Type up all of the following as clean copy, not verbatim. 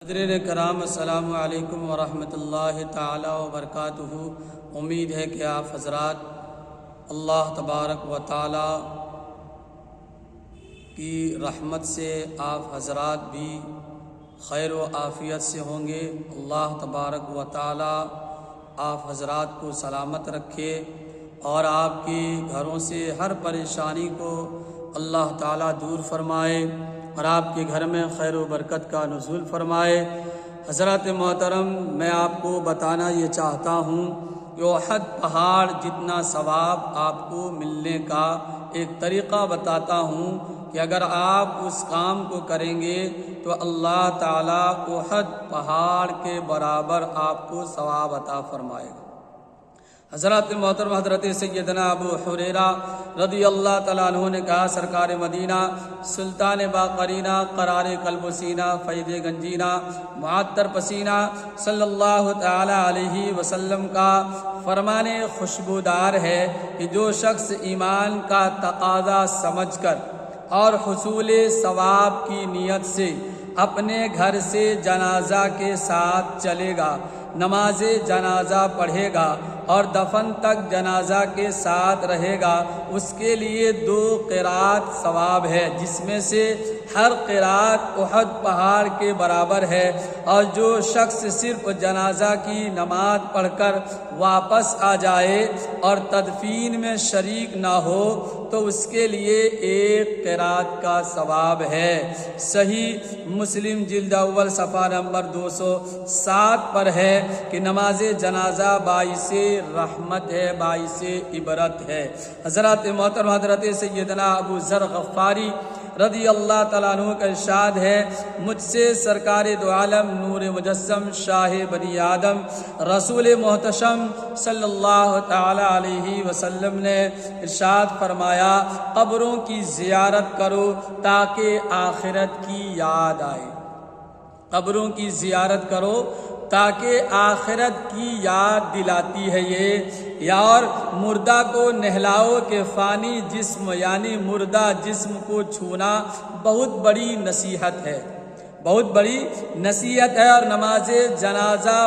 حضرین کرام السلام علیکم ورحمۃ اللہ تعالی وبرکاتہ۔ امید ہے کہ آپ حضرات اللہ تبارک و تعالی کی رحمت سے آپ حضرات بھی خیر و عافیت سے ہوں گے۔ اللہ تبارک و تعالی آپ حضرات کو سلامت رکھے اور آپ کے گھروں سے ہر پریشانی کو اللہ تعالی دور فرمائے اور آپ کے گھر میں خیر و برکت کا نزول فرمائے۔ حضرات محترم، میں آپ کو بتانا یہ چاہتا ہوں کہ احد پہاڑ جتنا ثواب آپ کو ملنے کا ایک طریقہ بتاتا ہوں کہ اگر آپ اس کام کو کریں گے تو اللہ تعالیٰ احد پہاڑ کے برابر آپ کو ثواب عطا فرمائے گا۔ حضرات محترم، حضرت سیدنا ابو حریرہ رضی اللہ تعالیٰ عنہ نے کہا، سرکار مدینہ سلطان باقرینہ قرار قلب و سینہ فیض گنجینہ معطر پسینہ صلی اللہ تعالیٰ علیہ وسلم کا فرمان خوشبودار ہے کہ جو شخص ایمان کا تقاضا سمجھ کر اور حصول ثواب کی نیت سے اپنے گھر سے جنازہ کے ساتھ چلے گا، نماز جنازہ پڑھے گا اور دفن تک جنازہ کے ساتھ رہے گا، اس کے لیے 2 قرات ثواب ہے، جس میں سے ہر قرات احد پہاڑ کے برابر ہے۔ اور جو شخص صرف جنازہ کی نماز پڑھ کر واپس آ جائے اور تدفین میں شریک نہ ہو تو اس کے لیے 1 قرات کا ثواب ہے۔ صحیح مسلم جلد اول صفحہ نمبر 207 پر ہے کہ نماز جنازہ باعث رحمت ہے، باعث عبرت ہے۔ حضرات محترم، حضرت سیدنا ابو ذر غفاری رضی اللہ تعالیٰ عنہ کا ارشاد ہے، مجھ سے سرکار دو عالم نور مجسم شاہ بنی آدم رسول محتشم صلی اللہ تعالیٰ علیہ وسلم نے ارشاد فرمایا، قبروں کی زیارت کرو تاکہ آخرت کی یاد آئے۔ قبروں کی زیارت کرو تاکہ آخرت کی یاد دلاتی ہے یہ، اور مردہ کو نہلاؤ کہ فانی جسم یعنی مردہ جسم کو چھونا بہت بڑی نصیحت ہے، بہت بڑی نصیحت ہے۔ اور نماز جنازہ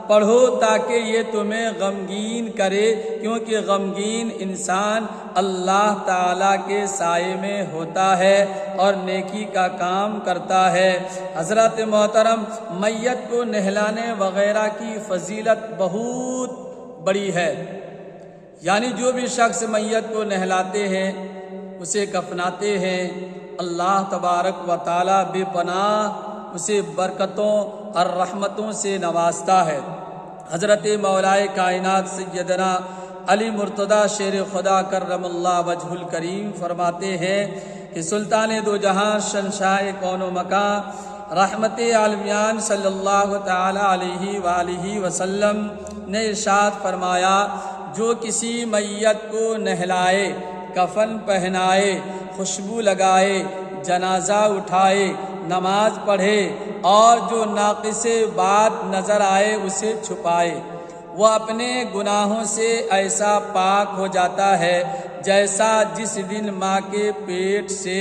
پڑھو تاکہ یہ تمہیں غمگین کرے، کیونکہ غمگین انسان اللہ تعالیٰ کے سائے میں ہوتا ہے اور نیکی کا کام کرتا ہے۔ حضرات محترم، میت کو نہلانے وغیرہ کی فضیلت بہت بڑی ہے، یعنی جو بھی شخص میت کو نہلاتے ہیں، اسے کفناتے ہیں، اللہ تبارک و تعالیٰ بے پناہ اسے برکتوں اور رحمتوں سے نوازتا ہے۔ حضرت مولائے کائنات سیدنا علی مرتضیٰ شیر خدا کرم اللہ وجہ الکریم فرماتے ہیں کہ سلطان دو جہاں شہنشاہ کون و مکان رحمت عالمیان صلی اللہ تعالی علیہ وآلہ وسلم نے ارشاد فرمایا، جو کسی میت کو نہلائے، کفن پہنائے، خوشبو لگائے، جنازہ اٹھائے، نماز پڑھے اور جو ناقص بات نظر آئے اسے چھپائے، وہ اپنے گناہوں سے ایسا پاک ہو جاتا ہے جیسا جس دن ماں کے پیٹ سے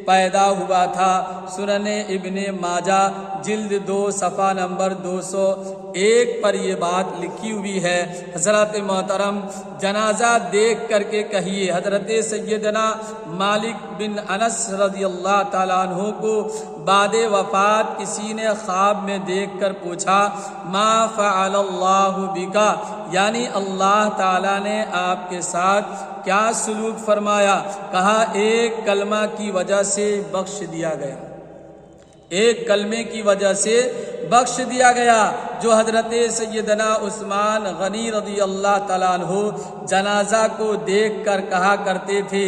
پیدا ہوا تھا۔ سنن ابن ماجہ جلد 2 صفحہ نمبر 201 پر یہ بات لکھی ہوئی ہے۔ حضرات محترم، جنازہ دیکھ کر کے کہیے، حضرت سیدنا مالک بن انس رضی اللہ تعالیٰ عنہ کو بعد وفات کسی نے خواب میں دیکھ کر پوچھا، ما فعل اللہ بکا، یعنی اللہ تعالیٰ نے آپ کے ساتھ کیا سلوک فرمایا؟ کہا، ایک کلمہ کی وجہ سے بخش دیا گیا، ایک کلمے کی وجہ سے بخش دیا گیا۔ جو حضرت سیدنا عثمان غنی رضی اللہ تعالیٰ عنہ جنازہ کو دیکھ کر کہا کرتے تھے،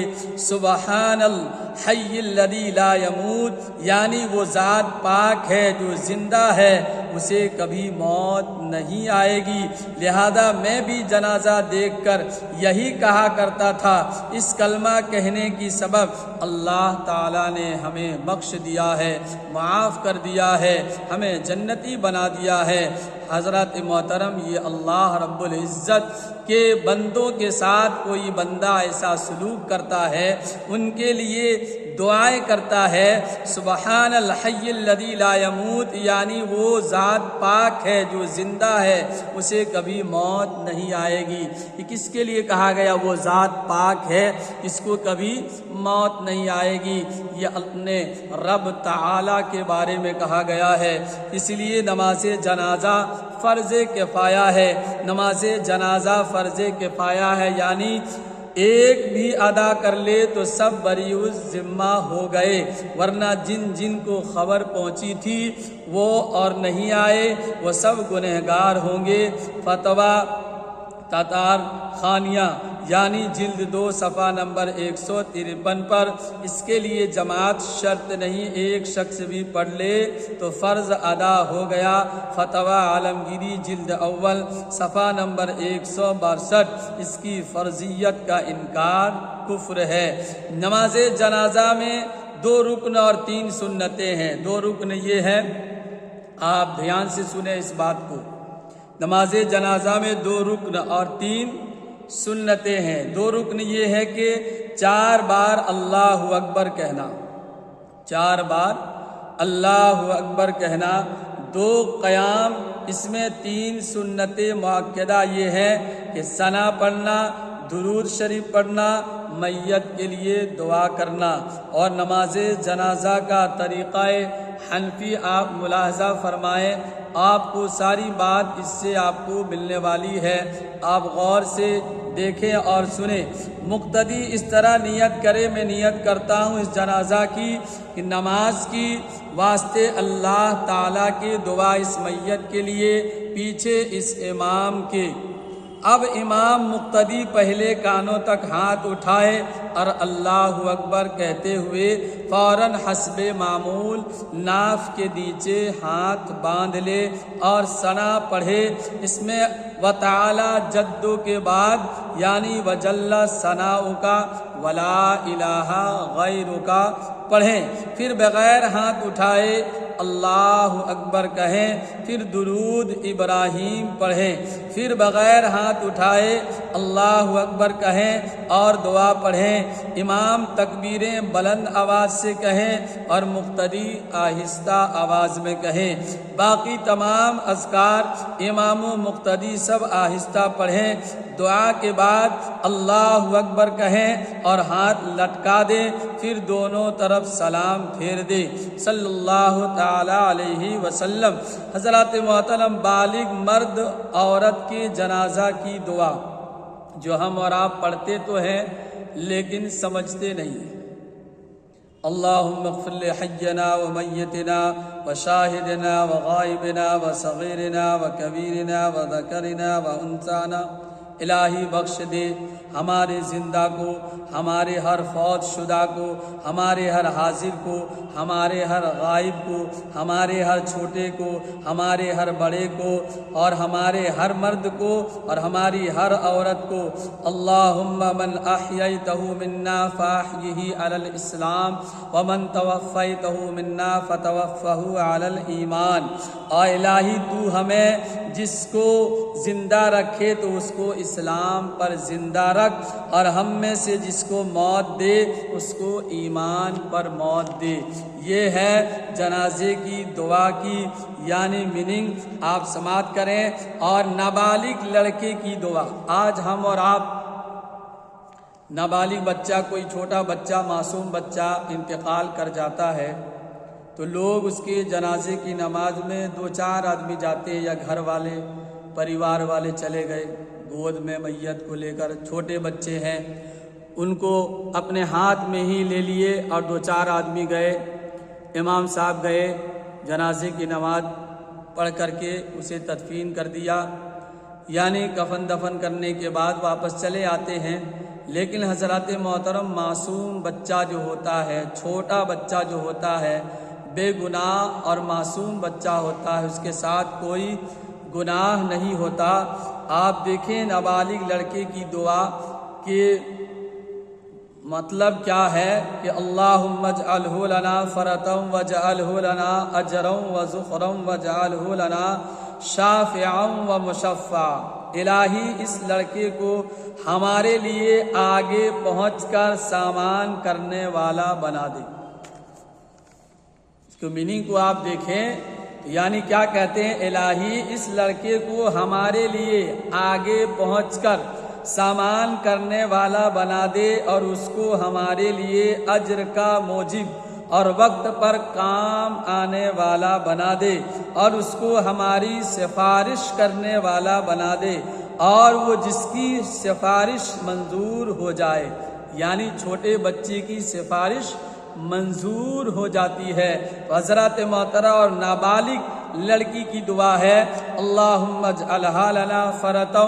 سبحان الحی الذی لا یموت، یعنی وہ ذات پاک ہے جو زندہ ہے، اسے کبھی موت نہیں آئے گی، لہذا میں بھی جنازہ دیکھ کر یہی کہا کرتا تھا۔ اس کلمہ کہنے کی سبب اللہ تعالیٰ نے ہمیں بخش دیا ہے، معاف کر دیا ہے، ہمیں جنتی بنا دیا ہے۔ حضرات محترم، یہ اللہ رب العزت کے بندوں کے ساتھ کوئی بندہ ایسا سلوک کرتا ہے، ان کے لیے دعائیں کرتا ہے سبحان الحی الذی لا یموت، یعنی وہ ذات پاک ہے جو زندہ ہے، اسے کبھی موت نہیں آئے گی۔ یہ کس کے لیے کہا گیا؟ وہ ذات پاک ہے، اس کو کبھی موت نہیں آئے گی۔ یہ اپنے رب تعالی کے بارے میں کہا گیا ہے۔ اس لیے نماز جنازہ فرض کفایہ ہے۔ نماز جنازہ فرض کفایہ ہے، یعنی ایک بھی ادا کر لے تو سب بری الذمہ ہو گئے، ورنہ جن جن کو خبر پہنچی تھی وہ اور نہیں آئے وہ سب گنہگار ہوں گے۔ فتویٰ تتار خانیہ یعنی جلد 2 صفحہ نمبر 153 پر، اس کے لیے جماعت شرط نہیں، ایک شخص بھی پڑھ لے تو فرض ادا ہو گیا۔ فتویٰ عالمگیری جلد اول صفحہ نمبر 162، اس کی فرضیت کا انکار کفر ہے۔ نماز جنازہ میں 2 رکن اور 3 سنتیں ہیں۔ 2 رکن یہ ہے، آپ دھیان سے سنیں اس بات کو، نماز جنازہ میں 2 رکن اور 3 سنتیں ہیں۔ 2 رکن یہ ہے کہ 4 بار اللہ اکبر کہنا، 4 بار اللہ اکبر کہنا، 2 قیام، اس میں 3 سنتیں مؤکدہ یہ ہے کہ ثنا پڑھنا، درود شریف پڑھنا، میت کے لیے دعا کرنا۔ اور نماز جنازہ کا طریقہ حنفی آپ ملاحظہ فرمائیں، آپ کو ساری بات اس سے آپ کو ملنے والی ہے، آپ غور سے دیکھیں اور سنیں۔ مقتدی اس طرح نیت کرے، میں نیت کرتا ہوں اس جنازہ کی کہ نماز کی واسطے اللہ تعالیٰ کی دعا اس میت کے لیے، پیچھے اس امام کے۔ اب امام مقتدی پہلے کانوں تک ہاتھ اٹھائے اور اللہ اکبر کہتے ہوئے فوراً حسب معمول ناف کے نیچے ہاتھ باندھ لے اور ثنا پڑھے۔ اس میں وتعالی جدو کے بعد یعنی وجل ثناؤک ولا الہ غیرک پڑھیں، پھر بغیر ہاتھ اٹھائے اللہ اکبر کہیں، پھر درود ابراہیم پڑھیں، پھر بغیر ہاتھ اٹھائے اللہ اکبر کہیں اور دعا پڑھیں۔ امام تکبیریں بلند آواز سے کہیں اور مقتدی آہستہ آواز میں کہیں۔ باقی تمام اذکار امام و مقتدی سب آہستہ پڑھیں۔ دعا کے بعد اللہ اکبر کہیں اور ہاتھ لٹکا دیں، پھر دونوں طرف سلام پھیر دیں صلی اللہ تعالی علیہ وسلم۔ حضرات محترم، بالغ مرد عورت کے جنازہ کی دعا جو ہم اور آپ پڑھتے تو ہیں لیکن سمجھتے نہیں ہیں۔ اللہم اغفر لحینا و میتنا و شاہدنا و غائبنا و صغیرنا و کبیرنا و ذکرنا و انثانا، الہی بخش دے ہمارے زندہ کو، ہمارے ہر فوت شدہ کو، ہمارے ہر حاضر کو، ہمارے ہر غائب کو، ہمارے ہر چھوٹے کو، ہمارے ہر بڑے کو، اور ہمارے ہر مرد کو اور ہماری ہر عورت کو۔ اللہم من احییتہ منا فاحیہ علی الاسلام ومن توفیتہ منا فتوفہ علی الایمان۔ اے الہی تو ہمیں جس کو زندہ رکھے تو اس کو اسلام پر زندہ رکھ، اور ہم میں سے جس کو موت دے اس کو ایمان پر موت دے۔ یہ ہے جنازے کی دعا کی یعنی میننگ، آپ سماعت کریں۔ اور نابالغ لڑکے کی دعا، آج ہم اور آپ نابالغ بچہ، کوئی چھوٹا بچہ، معصوم بچہ انتقال کر جاتا ہے تو لوگ اس کے جنازے کی نماز میں 2-4 آدمی جاتے ہیں، یا گھر والے پریوار والے چلے گئے گود میں میت کو لے کر، چھوٹے بچے ہیں ان کو اپنے ہاتھ میں ہی لے لیے اور 2-4 آدمی گئے، امام صاحب گئے، جنازے کی نماز پڑھ کر کے اسے تدفین کر دیا، یعنی کفن دفن کرنے کے بعد واپس چلے آتے ہیں۔ لیکن حضرات محترم، معصوم بچہ جو ہوتا ہے، چھوٹا بچہ جو ہوتا ہے، بے گناہ اور معصوم بچہ ہوتا ہے، اس کے ساتھ کوئی گناہ نہیں ہوتا۔ آپ دیکھیں نابالغ لڑکے کی دعا کے مطلب کیا ہے کہ اللہم اجعلہ لنا فرطا واجعلہ لنا اجرا وذخرا واجعلہ لنا شافعا ومشفعا۔ الہی اس لڑکے کو ہمارے لیے آگے پہنچ کر سامان کرنے والا بنا دے۔ اس کو میننگ کو آپ دیکھیں، یعنی کیا کہتے ہیں، الہی اس لڑکے کو ہمارے لیے آگے پہنچ کر سامان کرنے والا بنا دے، اور اس کو ہمارے لیے اجر کا موجب اور وقت پر کام آنے والا بنا دے، اور اس کو ہماری سفارش کرنے والا بنا دے، اور وہ جس کی سفارش منظور ہو جائے، یعنی چھوٹے بچے کی سفارش منظور ہو جاتی ہے۔ حضرات محترمہ اور نابالغ لڑکی کی دعا ہے، اللہم اجعلہا لنا فرطا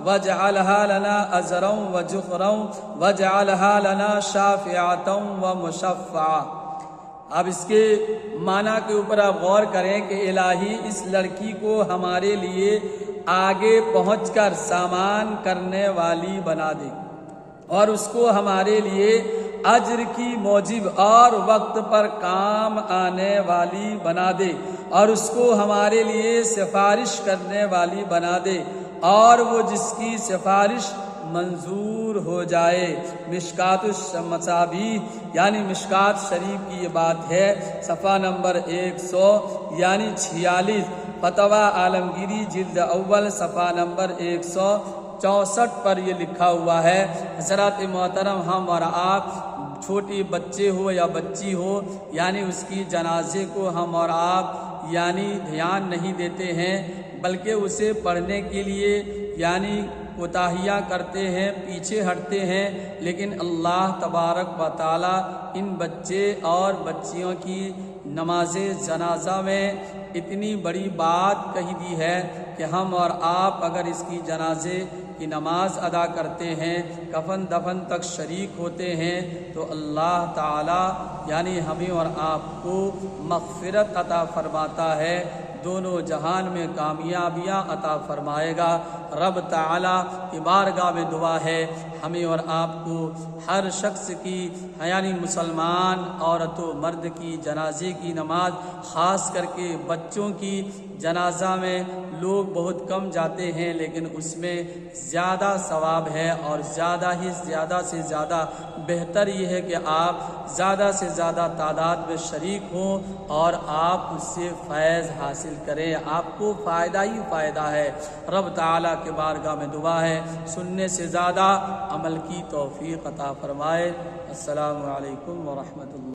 واجعلہا لنا اجرا وجخرا واجعلہا لنا شافعتا ومشفعا۔ اب اس کے معنی کے اوپر آپ غور کریں کہ الہی اس لڑکی کو ہمارے لیے آگے پہنچ کر سامان کرنے والی بنا دے، اور اس کو ہمارے لیے اجر کی موجب اور وقت پر کام آنے والی بنا دے، اور اس کو ہمارے لیے سفارش کرنے والی بنا دے، اور وہ جس کی سفارش منظور ہو جائے۔ مشکات المصابیح یعنی مشکات شریف کی یہ بات ہے، صفحہ نمبر 100 یعنی 46، فتویٰ عالمگیری جلد اول صفحہ نمبر 164 پر یہ لکھا ہوا ہے۔ حضرات محترم، ہم اور آپ چھوٹی بچے ہو یا بچی ہو، یعنی اس کی جنازے کو ہم اور آپ یعنی دھیان نہیں دیتے ہیں، بلکہ اسے پڑھنے کے لیے یعنی کوتاہیاں کرتے ہیں، پیچھے ہٹتے ہیں، لیکن اللہ تبارک و تعالی ان بچے اور بچیوں کی نماز جنازہ میں اتنی بڑی بات کہی دی ہے کہ ہم اور آپ اگر اس کی جنازے کی نماز ادا کرتے ہیں، کفن دفن تک شریک ہوتے ہیں، تو اللہ تعالی یعنی ہمیں اور آپ کو مغفرت عطا فرماتا ہے، دونوں جہان میں کامیابیاں عطا فرمائے گا۔ رب تعالی کی بارگاہ میں دعا ہے، ہمیں اور آپ کو ہر شخص کی یعنی مسلمان عورت و مرد کی جنازے کی نماز، خاص کر کے بچوں کی جنازہ میں لوگ بہت کم جاتے ہیں، لیکن اس میں زیادہ ثواب ہے، اور زیادہ سے زیادہ بہتر یہ ہے کہ آپ زیادہ سے زیادہ تعداد میں شریک ہوں اور آپ اس سے فیض حاصل کریں، آپ کو فائدہ ہی فائدہ ہے۔ رب تعالیٰ کے بارگاہ میں دعا ہے، سننے سے زیادہ عمل کی توفیق عطا فرمائے۔ السلام علیکم ورحمۃ اللہ۔